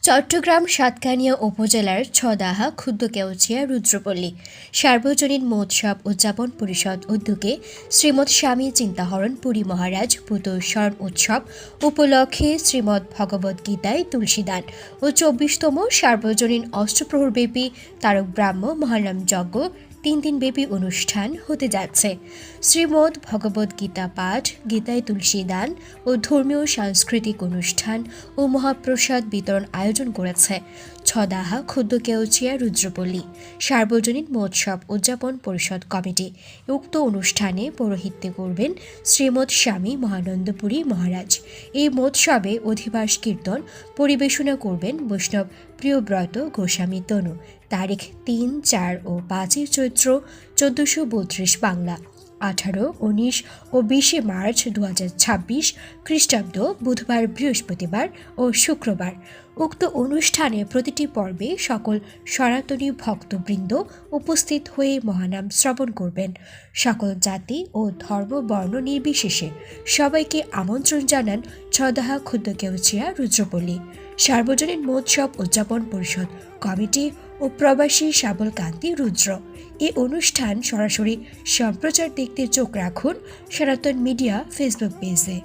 চট্টগ্রাম সাতকানিয়া উপজেলার ছদাহা ক্ষুদ্রকেওচিয়া রুদ্রপল্লী সার্বজনীন মহোৎসব উদযাপন পরিষদ উদ্যোগে শ্রীমৎ স্বামী চিন্তাহরণ পুরী মহারাজ পুত স্মরণ উৎসব উপলক্ষে শ্রীমৎ ভগবদ্গীতায় তুলসীদান ও ২৪তম সার্বজনীন অষ্টপ্রহরব্যাপী তারক ব্রাহ্ম মহানাম যজ্ঞ ৩ দিনব্যাপী অনুষ্ঠান হতে যাচ্ছে। শ্রীমদ্ ভগবদ্গীতা পাঠ, গীতায় তুলসীদান ও ধর্মীয় সাংস্কৃতিক অনুষ্ঠান ও মহাপ্রসাদ বিতরণ আয়োজন করেছে ছদাহা ক্ষুদ্রকেওচিয়া রুদ্রপল্লী সার্বজনীন মহোৎসব উদযাপন পরিষদ কমিটি। উক্ত অনুষ্ঠানে পৌরোহিত্য করবেন শ্রীমৎ স্বামী মহানন্দপুরী মহারাজ। এই মহোৎসবে অধিবাস কীর্তন পরিবেশনা করবেন বৈষ্ণব প্রিয়ব্রত গোস্বামী তনু। তারিখ ৩, ৪ ও ৫ চৈত্র ১৪৩২ বাংলা, ১৮, ১৯ ও ২০ মার্চ ২০২৬ খ্রিস্টাব্দ বুধবার, বৃহস্পতিবার ও শুক্রবার। উক্ত অনুষ্ঠানে প্রতিটি পর্বে সকল সনাতনী ভক্তবৃন্দ উপস্থিত হয়ে মহানাম শ্রবণ করবেন। সকল জাতি ও ধর্ম বর্ণ নির্বিশেষে সবাইকে আমন্ত্রণ জানান ছদাহা ক্ষুদ্রকেওচিয়া রুদ্রপল্লী সার্বজনীন মহোৎসব উদযাপন পরিষদ কমিটি ও প্রবাসী শাবল কান্তি রুদ্র। এই অনুষ্ঠান সরাসরি সম্প্রচার দেখতে চোখ রাখুন সনাতন মিডিয়া ফেসবুক পেজে।